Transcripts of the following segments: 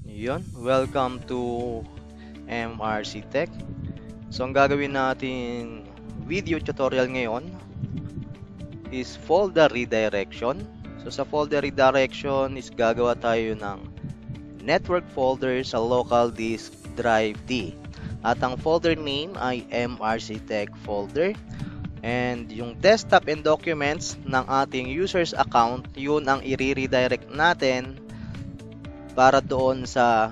Yun, welcome to MRC Tech. So, ang gagawin natin video tutorial ngayon is folder redirection. So, sa folder redirection is gagawa tayo ng network folder sa local disk drive D. At ang folder name ay MRC Tech folder. And yung desktop and documents ng ating user's account, yun ang i-redirect natin para doon sa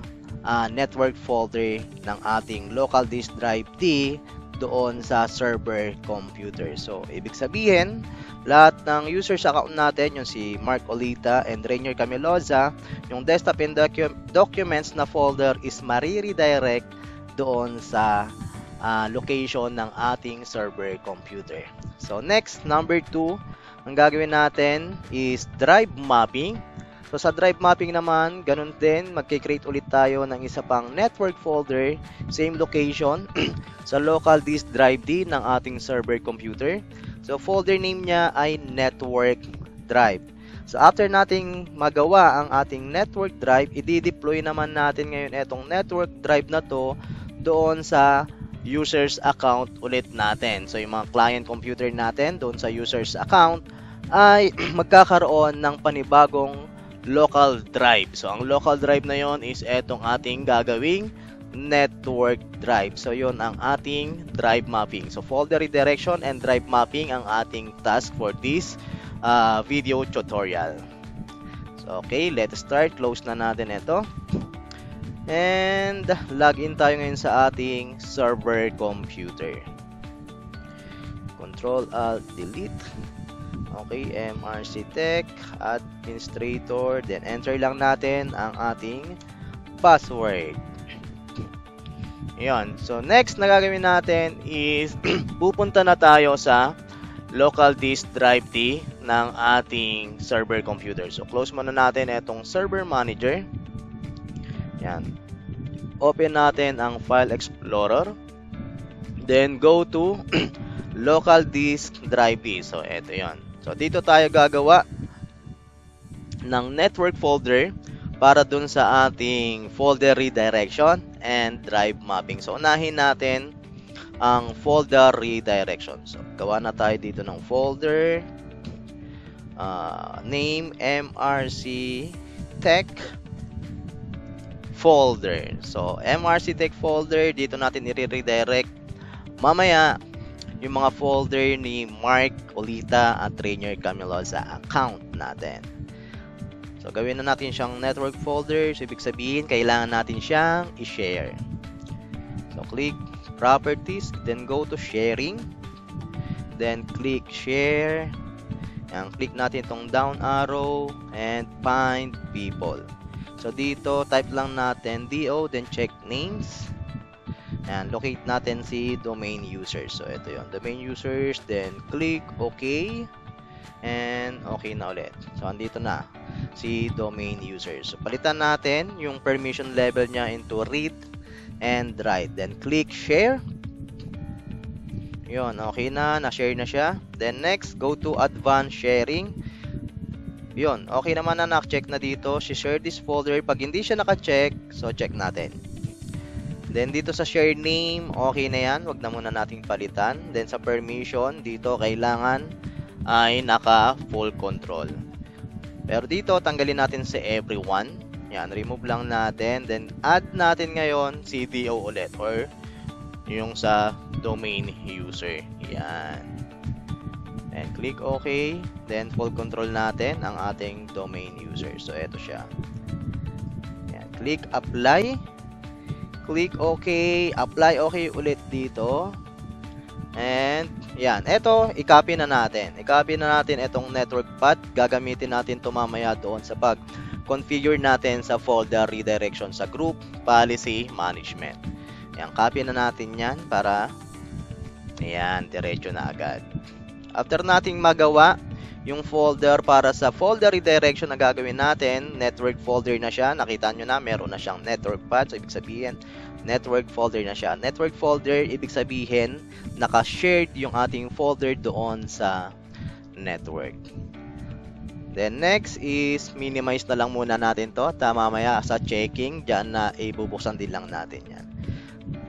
network folder ng ating local disk drive D doon sa server computer. So, ibig sabihin, lahat ng users account natin, yung si Mark Olita and Rainier Camiloza, yung desktop and documents na folder is mariredirect doon sa location ng ating server computer. So, next, number 2, ang gagawin natin is drive mapping. So, sa drive mapping naman, ganun din, magkikreate ulit tayo ng isa pang network folder, same location, sa local disk drive D ng ating server computer. So, folder name niya ay network drive. So, after nating magawa ang ating network drive, i-deploy naman natin ngayon itong network drive na to doon sa users account ulit natin. So, yung mga client computer natin doon sa users account ay magkakaroon ng panibagong local drive. So, ang local drive na yon is etong ating gagawing network drive. So, yon ang ating drive mapping. So, folder redirection and drive mapping ang ating task for this video tutorial. So, okay, let's start. Close na natin ito. And login tayo ngayon sa ating server computer. Control-Alt-Delete. Okay, MRC Tech, Administrator, then enter lang natin ang ating password. Ayan. So, next na gagawin natin is pupunta na tayo sa local disk drive D ng ating server computer. So, close muna natin itong server manager. Ayan. Open natin ang File Explorer. Then, go to local disk drive D. So, ito yon. So, dito tayo gagawa ng network folder para dun sa ating folder redirection and drive mapping. So, unahin natin ang folder redirection. So, gawa na tayo dito ng folder. Name MRC Tech folder. So, MRC Tech folder, dito natin i-redirect mamaya yung mga folder ni Mark Olita at Rainier Camilo sa account natin. So, gawin na natin siyang network folder. So, ibig sabihin, kailangan natin siyang i-share. So, click Properties, then go to Sharing. Then, click Share. Yan, click natin itong down arrow and Find People. So, dito, type lang natin DO, then check Names. And locate natin si domain users. So, ito yon, domain users. Then, click OK. And, okay na ulit. So, andito na si domain users. So, palitan natin yung permission level niya into read and write. Then, click share. Yon, okay na. Na-share na siya. Then, next, go to advanced sharing. Yon, okay naman na na-check na dito. Share this folder. Pag hindi siya naka-check, so, check natin. Then, dito sa share name, okay na yan. Wag na muna nating palitan. Then, sa permission, dito kailangan ay naka-full control. Pero dito, tanggalin natin si everyone. Yan, remove lang natin. Then, add natin ngayon si DO ulit or yung sa domain user. Yan. And click OK. Then, full control natin ang ating domain user. So, eto siya. Yan, click apply. Click OK, apply OK ulit dito. And, yan. Ito, i-copy na natin. I-copy na natin itong network path. Gagamitin natin ito mamaya doon sa pag-configure natin sa folder redirection sa group policy management. Yan, copy na natin yan para, yan, diretso na agad. After nating magawa yung folder para sa folder redirection na gagawin natin, network folder na siya. Nakita nyo na, meron na siyang network path. So, ibig sabihin, network folder na siya. Network folder, ibig sabihin, naka-shared yung ating folder doon sa network. Then next is minimize na lang muna natin to. Mamaya sa checking, dyan na ibubuksan din lang natin yan.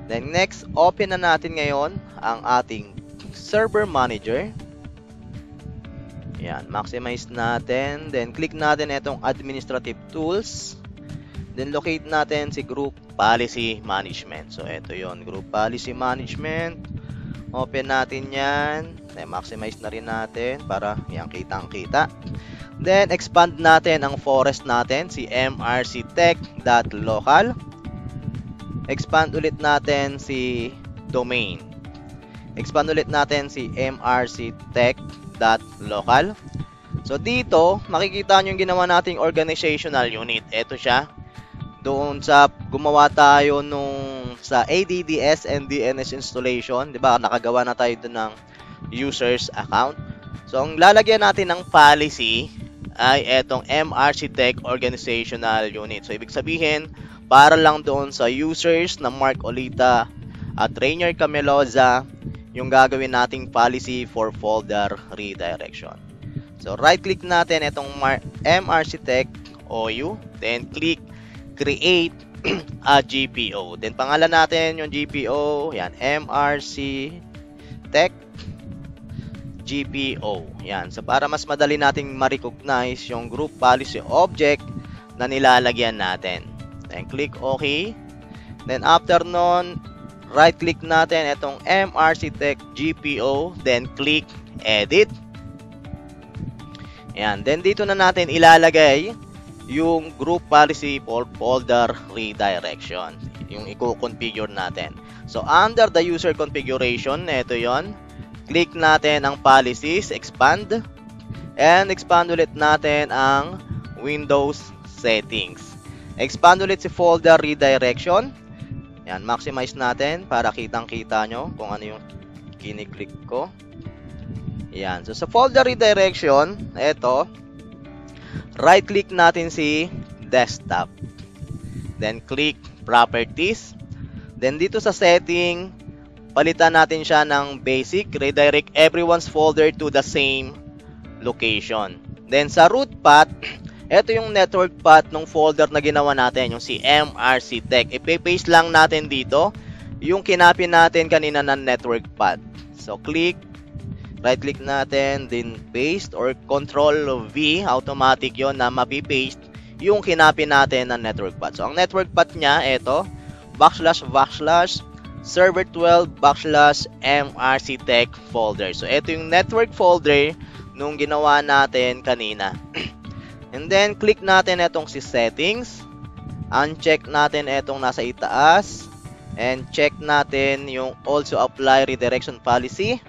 Then next, open na natin ngayon ang ating server manager. Yan, maximize natin. Then click natin itong administrative tools. Then locate natin si group policy management. So ito yon, group policy management. Open natin yan. Then maximize na rin natin para yan, kitang-kita. Then expand natin ang forest natin, si mrctech.local. Expand ulit natin si domain. Expand ulit natin si mrctech.local. So dito, makikita nyo yung ginawa nating organizational unit. Ito siya. Doon sa gumawa tayo nung sa ADDS and DNS installation, 'di ba? Nakagawa na tayo doon ng users account. So ang lalagyan natin ng policy ay etong MRC Tech Organizational Unit. So ibig sabihin, para lang doon sa users na Mark Olita at Rainier Cameloza yung gagawin nating policy for folder redirection. So right click natin itong MRC Tech OU, then click create a GPO. Then pangalan natin yung GPO, yan, MRC Tech GPO. Yan. So para mas madali nating ma-recognize yung group policy object na nilalagyan natin. Then click OK. Then after nun, right click natin itong MRC Tech GPO, then click edit. Yan. Then dito na natin ilalagay yung group policy for folder redirection. Yung i-configure natin. So under the user configuration, ito yon. Click natin ang policies, expand, and expand ulit natin ang Windows settings. Expand ulit si folder redirection. Yan, maximize natin para kitang-kita nyo kung ano yung kiniklik ko. Yan, so sa folder redirection, ito, right click natin si desktop. Then click properties. Then dito sa setting, palitan natin siya ng basic, redirect everyone's folder to the same location. Then sa root path, ito yung network path ng folder na ginawa natin, yung si MRC Tech. Ipe-paste lang natin dito yung kinapin natin kanina ng network path. So click, right click natin, then paste or control V, automatic yon na mapipaste yung kinapin natin ng network path. So ang network path niya, ito, // server 12 / MRC Tech folder. So, ito yung network folder nung ginawa natin kanina. And then, click natin itong si settings. Uncheck natin itong nasa itaas. And check natin yung also apply redirection policy.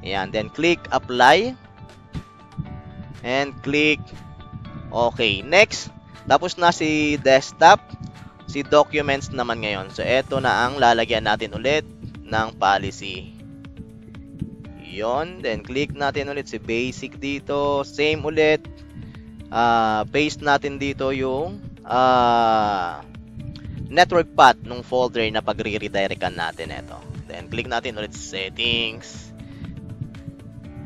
Ayan. Then, click apply. And click OK. Next, tapos na si desktop. Si documents naman ngayon. So, eto na ang lalagyan natin ulit ng policy. Yon. Then, click natin ulit si basic dito. Same ulit. Paste natin dito yung network path ng folder na pag-redirectan natin ito. Then, click natin ulit settings.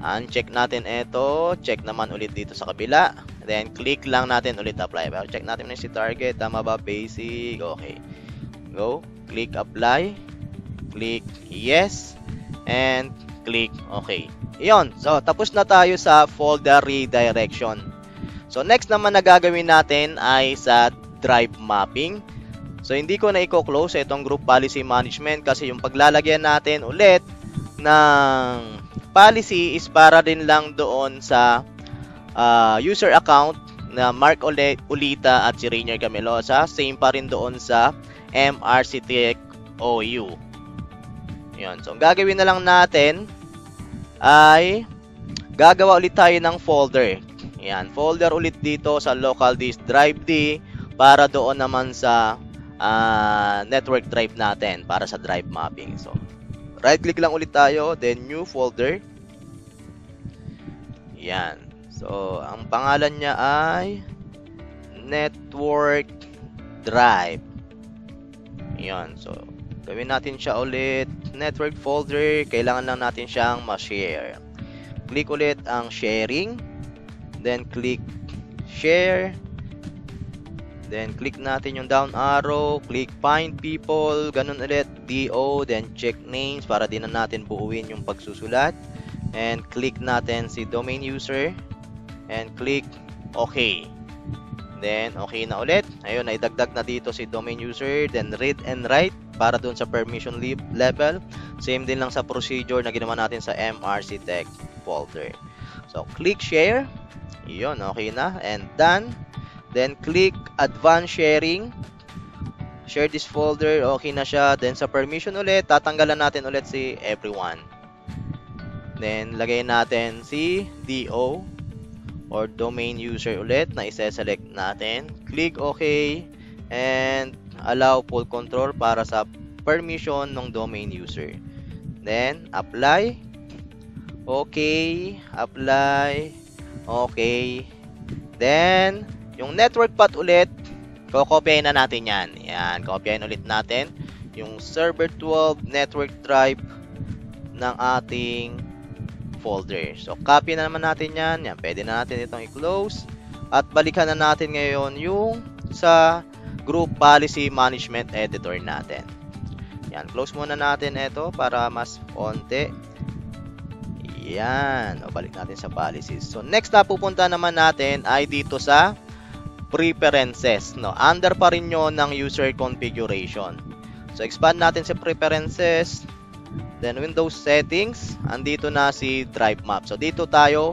Uncheck natin ito. Check naman ulit dito sa kabila. Then, click lang natin ulit apply. Pero check natin si target. Tama ba? Basic. Okay. Go. Click apply. Click yes. And click okay. Iyon. So, tapos na tayo sa folder redirection. So, next naman na gagawin natin ay sa drive mapping. So, hindi ko na i-close itong group policy management kasi yung paglalagyan natin ulit ng policy is para din lang doon sa user account na Mark Olita at si Rainier Cameloza. Same pa rin doon sa MRC Tech OU. Yun. So, ang gagawin na lang natin ay gagawa ulit tayo ng folder. Yan. Folder ulit dito sa local disk drive D para doon naman sa network drive natin para sa drive mapping. So, right click lang ulit tayo, then new folder. Yan. So, ang pangalan niya ay network drive. Yan. So, gawin natin siya ulit. Network folder. Kailangan lang natin siyang ma-share. Click ulit ang sharing. then click share, then click natin yung down arrow, click find people, ganun ulit, DO, then check names para din na natin buuin yung pagsusulat, and click natin si domain user, and click OK. Then, okay na ulit. Ayun, naidagdag na dito si domain user. Then, read and write para dun sa permission level. Same din lang sa procedure na ginawa natin sa MRC Tech folder. So, click share. Yun, okay na. And done. Then, click advanced sharing. Share this folder. Okay na siya. Then, sa permission ulit, tatanggalan natin ulit si everyone. Then, lagay natin si DO or domain user ulit na isa-select natin. Click OK and allow full control para sa permission ng domain user. Then, apply. Okay. Apply. Okay. Then, yung network path ulit, kokopyahin na natin yan. Yan, kopyahin ulit natin yung server 12 network drive ng ating folder. So, copy na naman natin yan. Yan, pwede na natin itong i-close. At balikan na natin ngayon yung sa group policy management editor natin. Yan, close muna natin ito para mas onte. Yan, o balik natin sa policies. So, next na pupunta naman natin ay dito sa preferences. No? Under pa rin yun ng user configuration. So, expand natin sa preferences. Then, Windows settings, andito na si drive map. So, dito tayo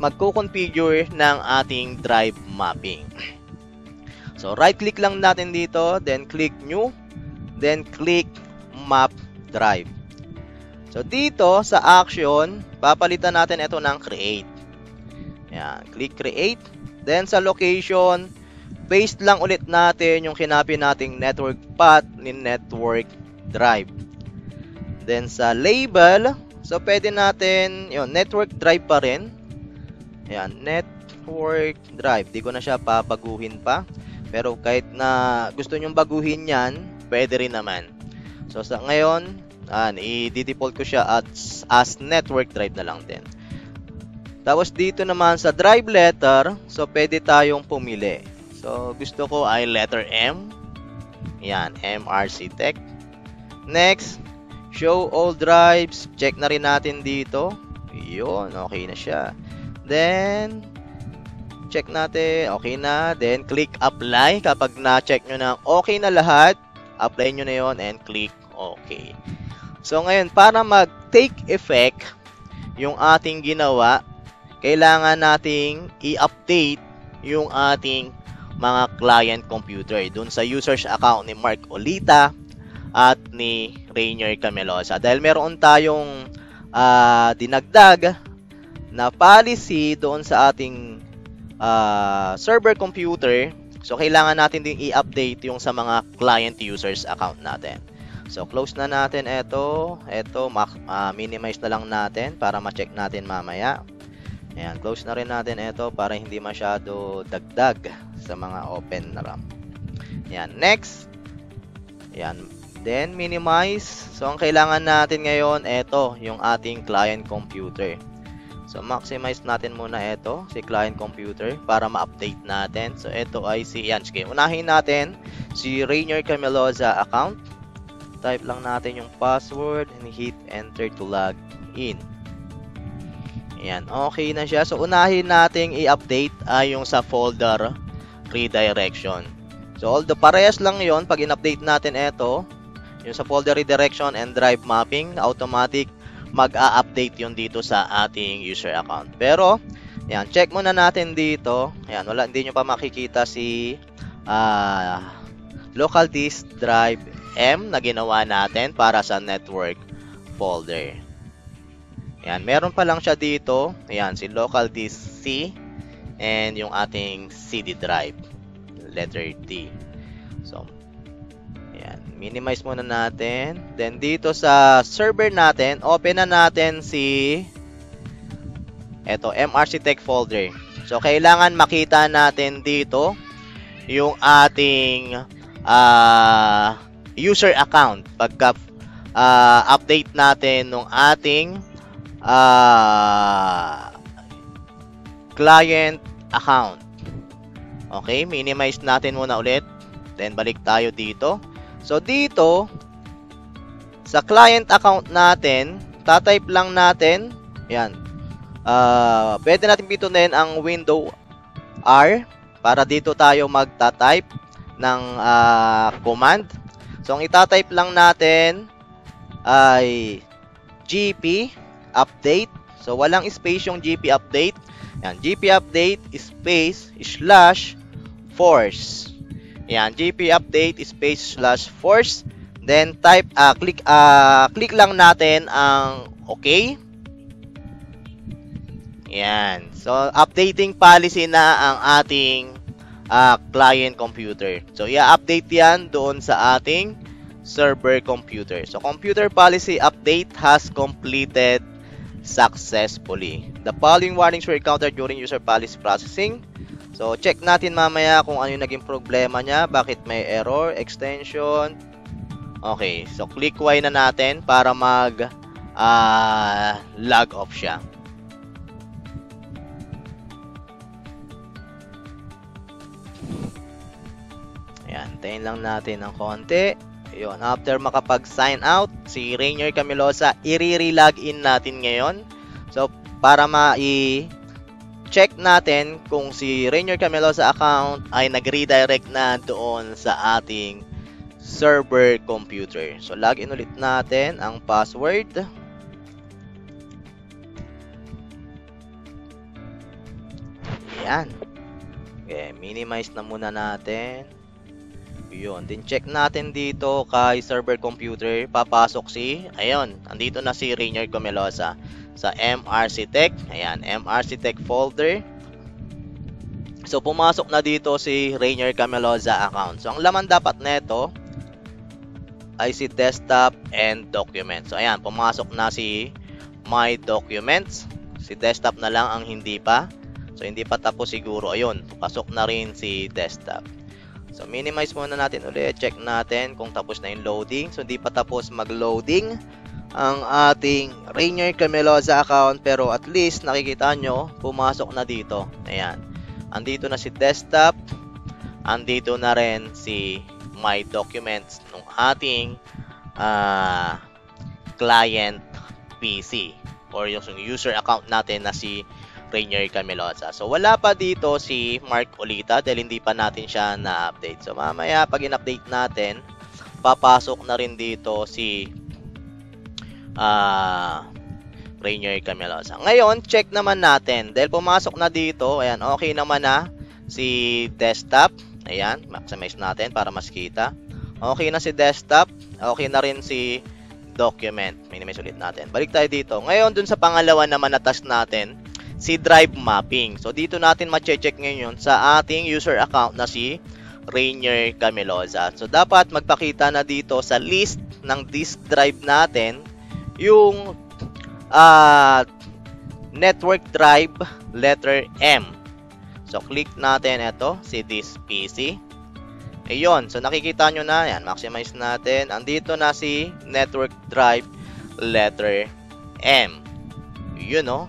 magko-configure ng ating drive mapping. So, right-click lang natin dito, then click new, then click map drive. So, dito sa action, papalitan natin ito ng create. Yan, click create. Then, sa location, paste lang ulit natin yung kinapin nating network path ni network drive. Then sa label, so pwede natin, yun, network drive pa rin. Ayan, network drive. Di ko na siya pabaguhin pa. Pero kahit na gusto nyong baguhin yan, pwede rin naman. So sa ngayon, i-default ko siya as network drive na lang din. Tapos dito naman sa drive letter, so pwede tayong pumili. So gusto ko ay letter M. Ayan, MRC Tech. Next, show all drives. Check na rin natin dito. Yun, okay na siya. Then, check natin. Okay na. Then, click apply. Kapag na-check nyo na okay na lahat, apply nyo na yon and click OK. So, ngayon, para mag-take effect yung ating ginawa, kailangan nating i-update yung ating mga client computer dun sa user's account ni Mark Olita at ni Rainier Camelosa. Dahil meron tayong dinagdag na policy doon sa ating server computer. So, kailangan natin din i-update yung sa mga client users account natin. So, close na natin ito. Ito, minimize na lang natin para ma-check natin mamaya. Ayan, close na rin natin ito para hindi masyado dagdag sa mga open na RAM. Ayan, next. Ayan. Then, minimize. So, ang kailangan natin ngayon, ito, yung ating client computer. So, maximize natin muna ito, si client computer, para ma-update natin. So, ito ay si, yan, sige, unahin natin si Rainier Camelosa account. Type lang natin yung password and hit enter to log in. Ayan, okay na siya. So, unahin natin i-update ay yung sa folder redirection. So, although parehas lang yon pag in-update natin ito, yung sa folder redirection and drive mapping, automatic mag-a-update yun dito sa ating user account. Pero, yan, check muna natin dito. Yan, hindi nyo pa makikita si local disk drive M na ginawa natin para sa network folder. Yan, meron pa lang siya dito. Yan, si local disk C and yung ating CD drive, letter D. So, yan, minimize muna natin. Then, dito sa server natin, open na natin si MRC Tech folder. So, kailangan makita natin dito yung ating user account. Pagka update natin ng ating client account. Okay, minimize natin muna ulit. Then, balik tayo dito. So, dito, sa client account natin, tatype lang natin, yan. Pwede natin pitunin ang window R para dito tayo magta-type ng command. So, ang itatype lang natin ay GP update. So, walang space yung GP update. Yan, GP update space slash force. Yan, GP update space slash force. Then, click lang natin ang OK. Yan. So, updating policy na ang ating client computer. So, i-update yan doon sa ating server computer. So, computer policy update has completed successfully. The following warnings were encountered during user policy processing. So, check natin mamaya kung ano yung naging problema niya, bakit may error, extension. Okay, so click Y na natin para mag log off siya. Ayan, tayin lang natin ng konti. Ayun, after makapag-sign out, si Rainier Camilosa, i-re-login natin ngayon. So, para check natin kung si Rainier Camilosa account ay nag-redirect na doon sa ating server computer. So, login ulit natin ang password. Ayan. Okay, minimize na muna natin. Yun, din check natin dito kay server computer, papasok ayun, andito na si Rainier Camilosa sa MRC Tech. Ayan, MRC Tech folder. So, pumasok na dito si Rainier Camilosa account. So, ang laman dapat neto ay si desktop and documents. So, ayan, pumasok na si my documents. Si desktop na lang ang hindi pa. So, hindi pa tapos siguro. Ayun, pasok na rin si desktop. So, minimize muna natin ulit. Check natin kung tapos na yung loading. So, hindi pa tapos mag-loading ang ating Rainier Camilosa account. Pero at least, nakikita nyo, pumasok na dito. Ayan. Andito na si desktop. Andito na rin si my documents ng ating client PC. Or yung user account natin na si Rainier Camilosa. So, wala pa dito si Mark Olita dahil hindi pa natin siya na-update. So, mamaya pag in-update natin, papasok na rin dito si Rainier Camilosa. Ngayon, check naman natin. Dahil pumasok na dito, ayan, okay naman na si desktop. Ayan, maximize natin para mas kita. Okay na si desktop. Okay na rin si document. Minimize ulit natin. Balik tayo dito. Ngayon, dun sa pangalawa naman na task natin, si drive mapping. So, dito natin ma-check ngayon sa ating user account na si Rainier Camilosa. So, dapat magpakita na dito sa list ng disk drive natin yung network drive letter M. So, click natin ito, si disk PC. Ayun. So, nakikita nyo na. Yan, maximize natin. Andito na si network drive letter M. Yun, no?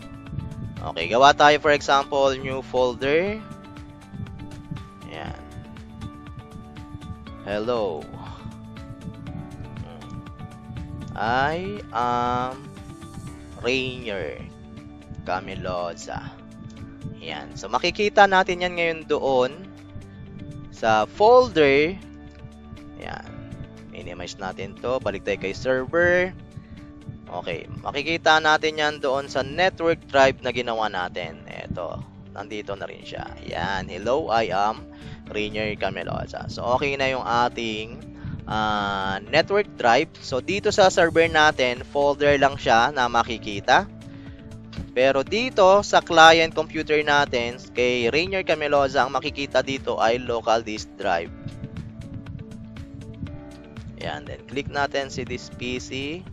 Okay, gawa tayo for example, new folder. Ayan. Hello. I am Rainier Camilosa. Ayan. So, makikita natin yan ngayon doon sa folder. Ayan. Minimize natin to. Balik tayo kay server. Okay, makikita natin yan doon sa network drive na ginawa natin. Eto, nandito na rin siya. Yan, hello, I am Rainier Camilosa. So, okay na yung ating network drive. So, dito sa server natin, folder lang siya na makikita. Pero dito sa client computer natin, kay Rainier Camilosa, ang makikita dito ay local disk drive. Yan, then click natin si this PC.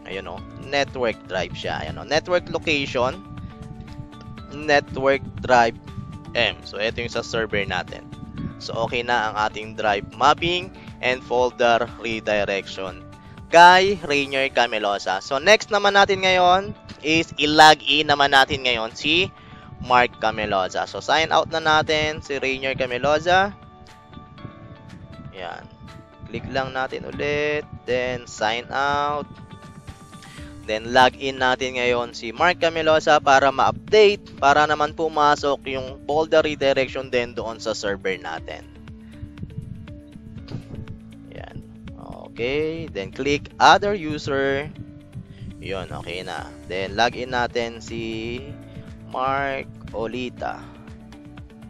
Ayun o, network drive siya. Ayun o, network location, network drive M. So, ito yung sa server natin. So, okay na ang ating drive mapping and folder redirection kay Rainier Camilosa. So, next naman natin ngayon is i-log in naman natin ngayon si Mark Cameloza. So, sign out na natin si Rainier Cameloza. Yan. Click lang natin ulit. Then, sign out. Then, log in natin ngayon si Mark Cameloza para ma-update, para naman pumasok yung folder redirection din doon sa server natin. Yan. Okay. Then, click other user. Yun, okay na. Then, log in natin si Mark Olita.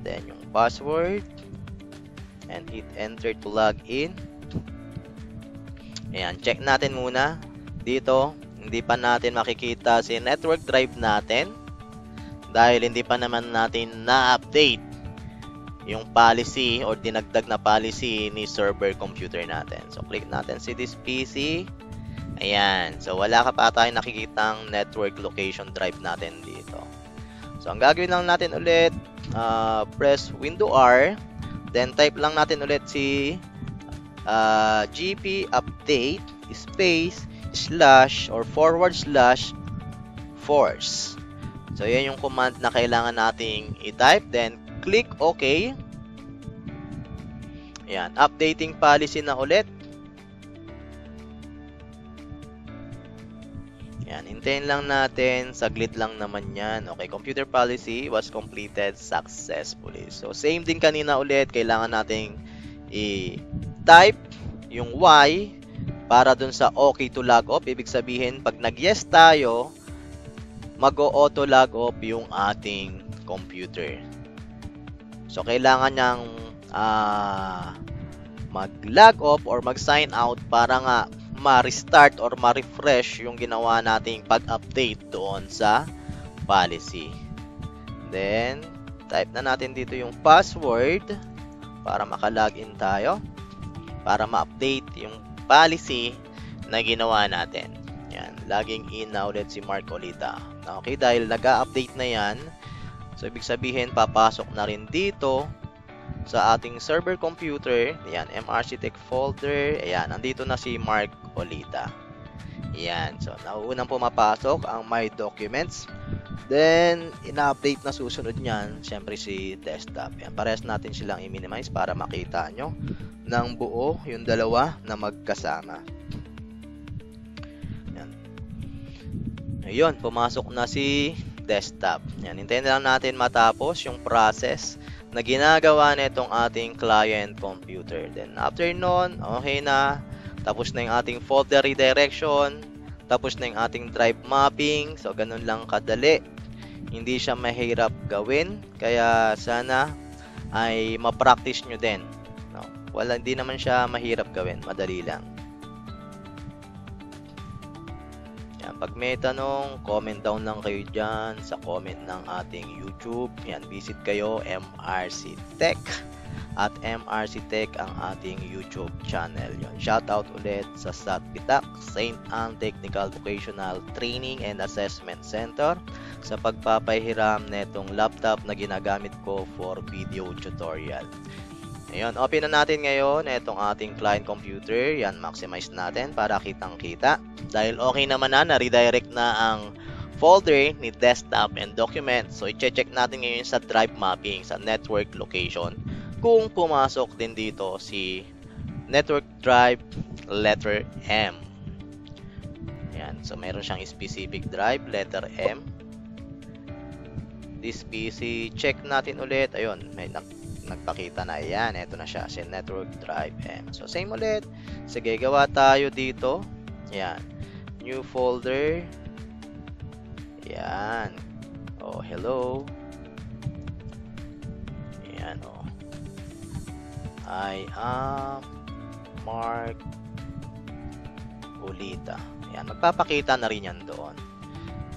Then, yung password. And hit enter to log in. Ayan, check natin muna. Dito, hindi pa natin makikita si network drive natin dahil hindi pa naman natin na-update yung policy or dinagdag na policy ni server computer natin. So, click natin si this PC. Ayan. So, wala ka pa tayong nakikitang network location drive natin dito. So, ang gagawin lang natin ulit, press window R, then type lang natin ulit si gp update space / or / force. So, yan yung command na kailangan nating i-type. Then, click OK. Ayan. Updating policy na ulit. Ayan. Hintayin lang natin. Saglit lang naman yan. Okay. Computer policy was completed successfully. So, same din kanina ulit. Kailangan nating i-type yung Y para dun sa okay to log off. Ibig sabihin, pag nag-yes tayo, mag-auto log off yung ating computer. So, kailangan niyang mag-log off or mag-sign out para nga ma-restart or ma-refresh yung ginawa nating pag-update doon sa policy. Then, type na natin dito yung password para maka-login tayo, para ma-update yung policy na ginawa natin. Yan, logging in na ulit si Mark Olita. Okay, dahil nag-update na yan, so ibig sabihin papasok na rin dito sa ating server computer. Ayan, MRC Tech folder. Ayan, nandito na si Mark Olita. Ayan, so nauunang pumapasok ang My Documents. Then, ina-update na susunod niyan, syempre si desktop. Ayan, parehas natin silang i-minimize para makita nyo ng buo yung dalawa na magkasama. Ayan. Ayun, pumasok na si desktop. Ayan, hintayin lang natin matapos yung process na ginagawa nitong ating client computer. Then, after nun, okay na. Tapos na yung ating folder redirection. Tapos na yung ating drive mapping. So, ganun lang kadali. Hindi siya mahirap gawin. Kaya, sana ay ma-practice nyo din. No? Hindi naman siya mahirap gawin. Madali lang. Yan. Pag may tanong, comment down lang kayo dyan sa comment ng ating YouTube. Yan. Visit kayo, MRC Tech. At MRC Tech ang ating YouTube channel. Yun. Shoutout ulit sa SATPITAC, St. Anne Technical Vocational Training and Assessment Center sa pagpapahiram netong laptop na ginagamit ko for video tutorial. Ayun, open na natin ngayon itong ating client computer. Yan, maximize natin para kitang-kita. Dahil okay naman na redirect na ang folder ni desktop and document. So, i-check natin ngayon sa drive mapping, sa network location, kung pumasok din dito si network drive letter M. Ayan, so meron siyang specific drive letter M. This PC, check natin ulit. Ayun, may nagpakita na. Ayan, ito na siya, si network drive M. So same ulit. Sige, gawa tayo dito. Ayan, new folder. Ayan. Oh, hello. Ayan, oh. I am Mark Olita. Ayan, magpapakita na rin yan doon.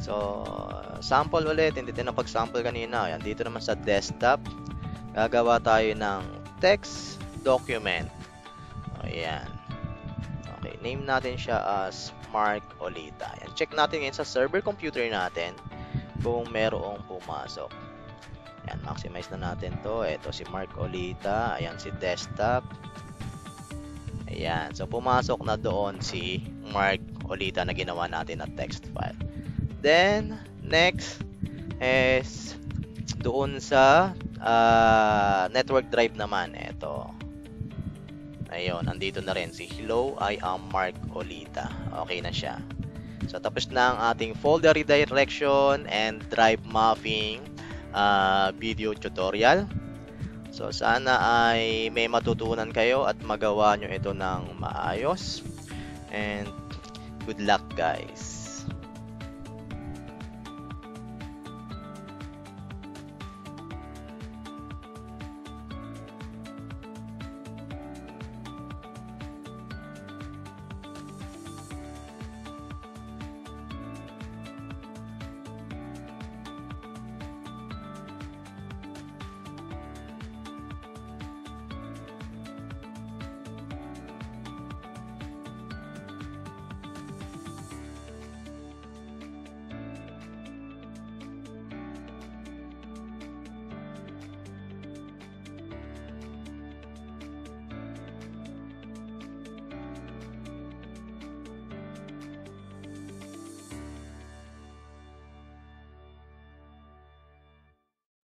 So, sample ulit. Hindi tayo napag-sample kanina. Ayan, dito naman sa desktop, gagawa tayo ng text document. Ayan. Okay, name natin siya as Mark Olita. Ayan, check natin ngayon sa server computer natin kung merong pumasok. Ayan, maximize na natin to. Ito si Mark Olita. Ayan, si desktop. Ayan, so pumasok na doon si Mark Olita na ginawa natin na text file. Then, next is doon sa network drive naman. Ito. Ayun, andito na rin si Hello, I am Mark Olita. Okay na siya. So, tapos na ang ating folder redirection and drive mapping video tutorial. So, sana ay may matutunan kayo at magawa nyo ito ng maayos. And good luck, guys.